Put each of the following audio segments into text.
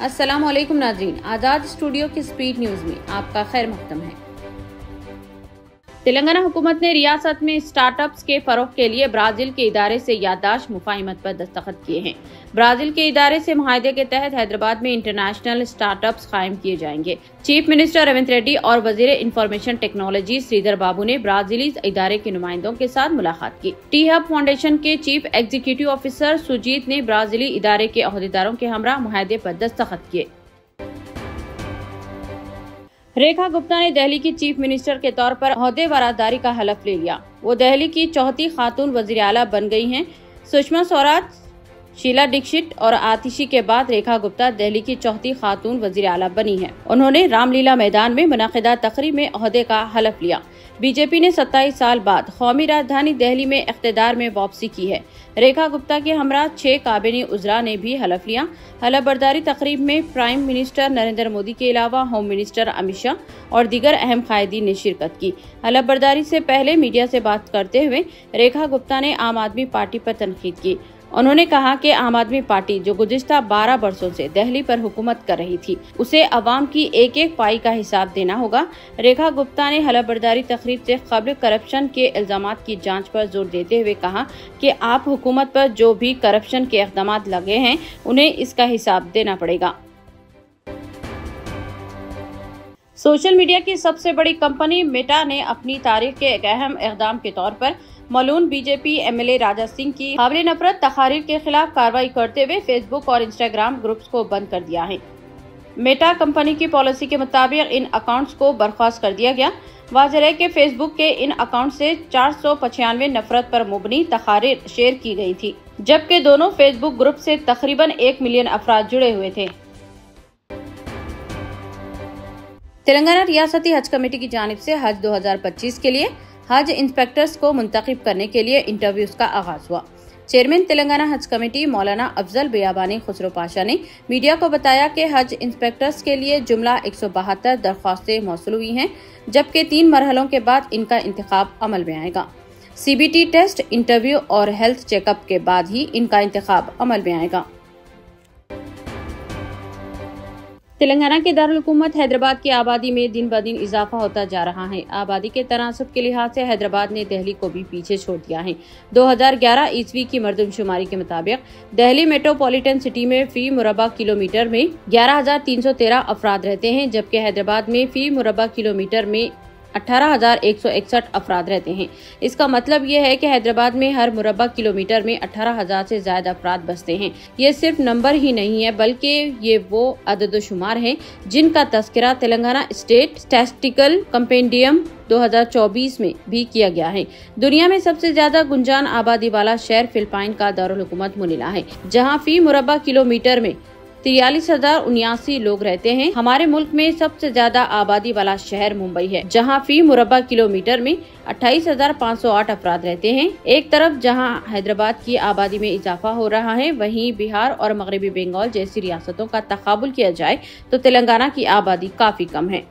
अस्सलाम वालेकुम नाज़रीन, आज़ाद स्टूडियो की स्पीड न्यूज में आपका खैर मक़दम है। तेलंगाना हुकूमत ने रियासत में स्टार्टअप्स के फरोग के लिए ब्राजील के इदारे से याददाश्त मुफाहिमत पर दस्तखत किए हैं। ब्राजील के इदारे से मुआहदे के तहत हैदराबाद में इंटरनेशनल स्टार्टअप्स कायम किए जाएंगे। चीफ मिनिस्टर रेवंत रेड्डी और वजीर इंफॉर्मेशन टेक्नोलॉजी श्रीधर बाबू ने ब्राजीली इदारे के नुमाइंदों के साथ मुलाकात की। टी हब फाउंडेशन के चीफ एग्जीक्यूटिव ऑफिसर सुजीत ने ब्राजीली इदारे के अहदेदारों के हमरा मुआहदे पर दस्तखत किए। रेखा गुप्ता ने दिल्ली की चीफ मिनिस्टर के तौर पर ओहदे वरादारी का हलफ ले लिया। वो दिल्ली की चौथी खातून वजीर आला बन गई हैं। सुषमा स्वराज, शीला दीक्षित और आतिशी के बाद रेखा गुप्ता दिल्ली की चौथी खातून वजीर आला बनी हैं। उन्होंने रामलीला मैदान में मुनक़िदा तकरीब में ओहदे का हलफ लिया। बीजेपी ने 27 साल बाद कौमी राजधानी दिल्ली में इख्तिदार में वापसी की है। रेखा गुप्ता के हमरा 6 काबिनी उज़रा ने भी हलफ लिया। हलफ बर्दारी तकरीब में प्राइम मिनिस्टर नरेंद्र मोदी के अलावा होम मिनिस्टर अमित शाह और दीगर अहम कायदीन ने शिरकत की। हलफ बर्दारी से पहले मीडिया से बात करते हुए रेखा गुप्ता ने आम आदमी पार्टी पर तनकीद की। उन्होंने कहा कि आम आदमी पार्टी जो गुज़िश्ता 12 बरसों से दिल्ली पर हुकूमत कर रही थी, उसे अवाम की एक एक पाई का हिसाब देना होगा। रेखा गुप्ता ने हलफ बर्दारी तकरीब से कबल करप्शन के इल्जामात की जांच पर जोर देते हुए कहा कि आप हुकूमत पर जो भी करप्शन के इक़दामात लगे हैं, उन्हें इसका हिसाब देना पड़ेगा। सोशल मीडिया की सबसे बड़ी कंपनी मेटा ने अपनी तारीख के एक अहम इक़दाम के तौर पर मलून बीजेपी एमएलए राजा सिंह की काबिल नफरत तकारीर के खिलाफ कार्रवाई करते हुए फेसबुक और इंस्टाग्राम ग्रुप्स को बंद कर दिया है। मेटा कंपनी की पॉलिसी के मुताबिक इन अकाउंट्स को बर्खास्त कर दिया गया। वाज़ेह है कि फेसबुक के इन अकाउंट से 495 नफरत पर मुबनी तकारीर शेयर की गई थी, जबकि दोनों फेसबुक ग्रुप से तकरीबन 1 मिलियन अफराद जुड़े हुए थे। तेलंगाना रियासती हज कमेटी की जानिब से हज 2025 के लिए हज इंस्पेक्टर्स को मुंतखब करने के लिए इंटरव्यूज का आगाज हुआ। चेयरमैन तेलंगाना हज कमेटी मौलाना अफजल बियाबानी खुसरो पाशा ने मीडिया को बताया कि हज इंस्पेक्टर्स के लिए जुमला 172 दरख्वास्तें मौसूल हुई हैं, जबकि 3 मरहलों के बाद इनका इंतखाब अमल में आएगा। CBT टेस्ट, इंटरव्यू और हेल्थ चेकअप के बाद ही इनका इंतखाब अमल में आएगा। तेलंगाना के दारुल हुकूमत हैदराबाद की आबादी में दिन ब दिन इजाफा होता जा रहा है। आबादी के तनासब के लिहाज से हैदराबाद ने दिल्ली को भी पीछे छोड़ दिया है। 2011 ईस्वी की मरदमशुमारी के मुताबिक दिल्ली मेट्रोपॉलिटन सिटी में फी मुरबा किलोमीटर में 11,313 अफराद रहते हैं, जबकि हैदराबाद में फी मुरबा किलोमीटर में 18,161 अफराद रहते हैं। इसका मतलब ये है कि हैदराबाद में हर मुरबा किलोमीटर में 18,000 से ज्यादा अफराद बसते हैं। ये सिर्फ नंबर ही नहीं है, बल्कि ये वो अदद-ओ-शुमार हैं जिनका तस्करा तेलंगाना स्टेट स्टैटिस्टिकल कंपेंडियम 2024 में भी किया गया है। दुनिया में सबसे ज्यादा गुंजान आबादी वाला शहर फिलिपाइन का दारुल हुकूमत मनीला है, जहाँ फी मुरबा किलोमीटर में 43,079 लोग रहते हैं। हमारे मुल्क में सबसे ज्यादा आबादी वाला शहर मुंबई है, जहां फी मुरबा किलोमीटर में 28,508 अफराद रहते हैं। एक तरफ जहां हैदराबाद की आबादी में इजाफा हो रहा है, वहीं बिहार और मगरबी बंगाल जैसी रियासतों का तकाबुल किया जाए तो तेलंगाना की आबादी काफी कम है।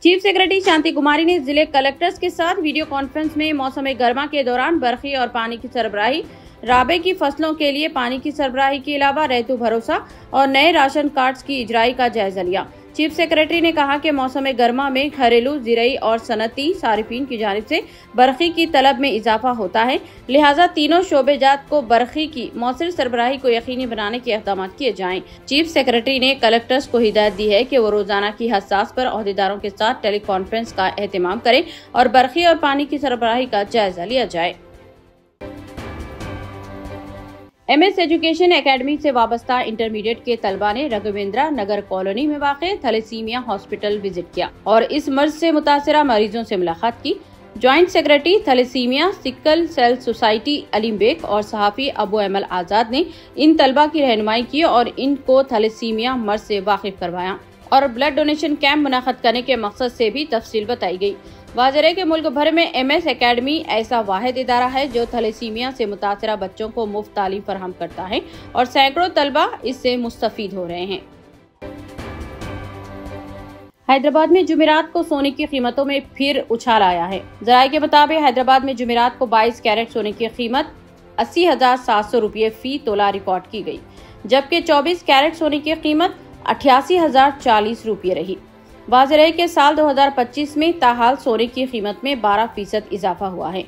चीफ सेक्रेटरी शांति कुमारी ने जिले कलेक्टर्स के साथ वीडियो कॉन्फ्रेंस में मौसम गर्मा के दौरान बरखी और पानी की सरबराही, राबे की फसलों के लिए पानी की सरबराही के अलावा रैतु भरोसा और नए राशन कार्ड्स की इजराई का जायजा लिया। चीफ सेक्रेटरी ने कहा कि मौसम गर्मा में घरेलू, ज़िरई और सनती सारिफीन की जानिब से बरखी की तलब में इजाफा होता है, लिहाजा तीनों शोबेजात को बरखी की मौसर सरबराही को यकीनी बनाने के इक़दाम किए जाएं। चीफ सेक्रेटरी ने कलेक्टर्स को हिदायत दी है कि वो रोजाना की हसास पर अहदेदारों के साथ टेली कॉन्फ्रेंस का एहतमाम करें और बरखी और पानी की सरबराही का जायजा लिया जाए। MS एजुकेशन एकेडमी से वाबस्ता इंटरमीडिएट के तलबा ने रघुवेंद्रा नगर कॉलोनी में वाक़े थैलेसीमिया हॉस्पिटल विजिट किया और इस मर्ज से मुतासरा मरीजों से मुलाकात की। Joint secretary thalassemia sickle cell society Aleem Baig और सहाफ़ी अबू अमल आज़ाद ने इन तलबा की रहनुमाई की और इनको थैलेसीमिया मर्ज से वाकिफ करवाया और ब्लड डोनेशन कैंप मुनाक़द करने के मकसद से भी तफसील बताई गई। वाज़ेह है कि मुल्क भर में MS एकेडमी ऐसा वाहिद इदारा है जो थैलेसीमिया से मुतासरा बच्चों को मुफ्त तालीम फराहम करता है और सैकड़ों तलबा इससे मुस्तफीद हो रहे हैं। हैदराबाद में जुमेरात को सोने की कीमतों में फिर उछाल आया है। ज़राए के मुताबिक हैदराबाद में जुमेरात को 22 कैरेट सोने की कीमत 80,700 रुपये फी तोला रिकॉर्ड की गई, जबकि 24 कैरेट सोने की कीमत 88,040 रुपये रही। वाज़ेह है कि साल 2025 में ताहाल सोने की कीमत में 12% इजाफा हुआ है।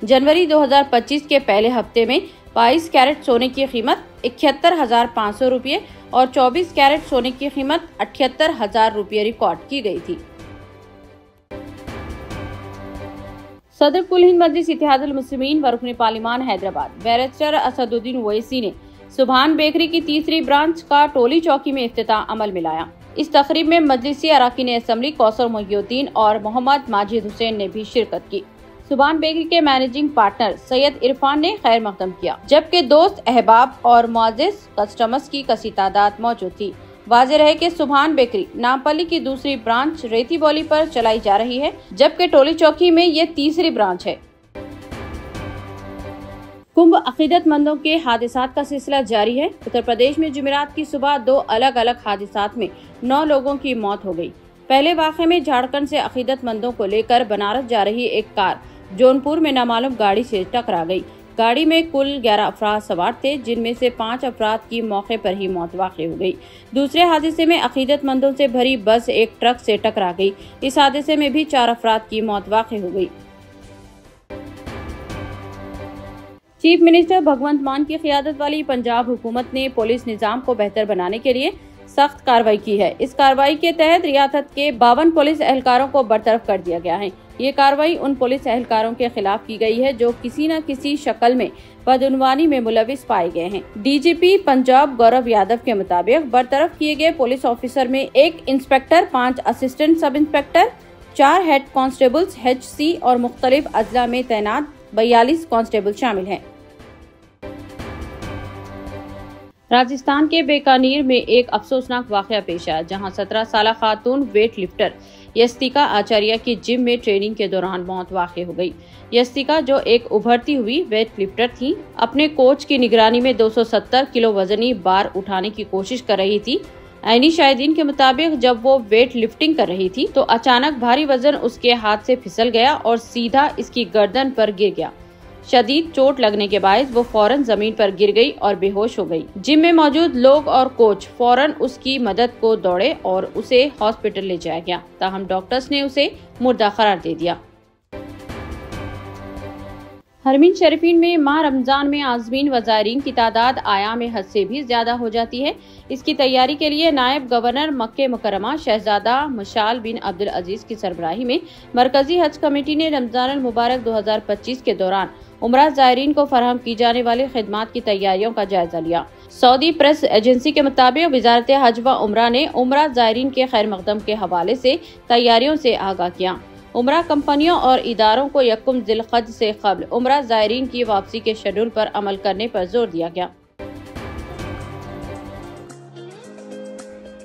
जनवरी 2025 के पहले हफ्ते में 22 कैरेट सोने की कीमत 71,500 रुपये और 24 कैरेट सोने की कीमत 78,000 रुपये रिकॉर्ड की गई थी। सदर कुल हिंद मजलिस इत्तेहादुल मुस्लिमीन व रुकन पार्लिमान हैदराबाद बैरिस्टर असदुद्दीन ओवैसी ने सुभान बेकरी की तीसरी ब्रांच का टोली चौकी में इफ्तिताह अमल में लाया। इस तकरीब में मजलिसी अराकीन असम्बली कौसर मोहिउद्दीन और मोहम्मद माजिद हुसैन ने भी शिरकत की। सुभान बेकरी के मैनेजिंग पार्टनर सैयद इरफान ने खैर मकदम किया, जबकि दोस्त, अहबाब और मुअज़्ज़िज़ कस्टमर्स की कसी तादाद मौजूद थी। वाज़ेह है कि सुभान बेकरी नामपल्ली की दूसरी ब्रांच रेती बोली पर चलाई जा रही है, जबकि टोली चौकी में ये तीसरी ब्रांच है। कुंभ अकीदतमंदों के हादिसात का सिलसिला जारी है। उत्तर प्रदेश में जुमेरात की सुबह 2 अलग अलग हादिसात में 9 लोगों की मौत हो गई। पहले वाक़े में झारखंड से अकीदतमंदों को लेकर बनारस जा रही एक कार जौनपुर में नामालूम गाड़ी से टकरा गई। गाड़ी में कुल 11 अफराद सवार थे, जिनमें से 5 अफराद की मौके पर ही मौत वाक़ई हो गई। दूसरे हादसे में अकीदतमंदों से भरी बस एक ट्रक से टकरा गई। इस हादसे में भी 4 अफराद की मौत वाक़ई हो गई। चीफ मिनिस्टर भगवंत मान की क़ियादत वाली पंजाब हुकूमत ने पुलिस निज़ाम को बेहतर बनाने के लिए सख्त कार्रवाई की है। इस कार्रवाई के तहत रियासत के 52 पुलिस एहलकारों को बरतरफ कर दिया गया है। ये कार्रवाई उन पुलिस एहलकारों के खिलाफ की गई है जो किसी न किसी शक्ल में बदउनवानी में मुलविस पाए गए हैं। डीजीपी पंजाब गौरव यादव के मुताबिक बरतरफ किए गए पुलिस ऑफिसर में 1 inspector, 5 assistant sub inspector, 4 head constables HC और मुख्तलिफ अजला में तैनात 42 कांस्टेबल शामिल हैं। राजस्थान के बीकानेर में एक अफसोसनाक वाक़या पेश आया, जहां 17 साल खातून वेट लिफ्टर यस्तिका आचार्य की जिम में ट्रेनिंग के दौरान मौत वाक़ई हो गई। यस्तिका, जो एक उभरती हुई वेट लिफ्टर थी, अपने कोच की निगरानी में 270 किलो वजनी बार उठाने की कोशिश कर रही थी। ऐनी शाहिदीन के मुताबिक जब वो वेट लिफ्टिंग कर रही थी तो अचानक भारी वजन उसके हाथ से फिसल गया और सीधा इसकी गर्दन पर गिर गया। शदीद चोट लगने के बाद वो फौरन जमीन पर गिर गई और बेहोश हो गई। जिम में मौजूद लोग और कोच फौरन उसकी मदद को दौड़े और उसे हॉस्पिटल ले जाया गया, ताहम डॉक्टर्स ने उसे मुर्दा करार दे दिया। हरमीन शरीफीन में माह रमजान में आज़मीन व ज़ायरीन की तादाद आयाम हज से भी ज्यादा हो जाती है। इसकी तैयारी के लिए नायब गवर्नर मक्के मुकरमा शहजादा मशाल बिन अब्दुल अजीज की सरबराही में मरकजी हज कमेटी ने रमजान मुबारक 2025 के दौरान उमरा ज़ायरीन को फराहम की जाने वाली खिदमात की तैयारियों का जायजा लिया। सऊदी प्रेस एजेंसी के मुताबिक वजारत हज व उमरा ने उमरा ज़ायरीन के खैर मकदम के हवाले से तैयारियों से आगाह किया। उमरा कंपनियों और इदारों को यकुम ज़िलक़द से क़ब्ल उमरा ज़ायरीन की वापसी के शेड्यूल पर अमल करने पर जोर दिया गया।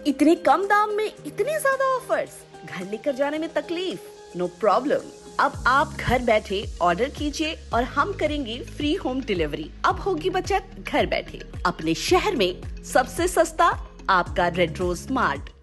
इतने कम दाम में इतने ज्यादा ऑफर्स, घर लेकर जाने में तकलीफ? No problem. अब आप घर बैठे ऑर्डर कीजिए और हम करेंगे फ्री होम डिलीवरी। अब होगी बचत घर बैठे। अपने शहर में सबसे सस्ता आपका रेड रोज स्मार्ट।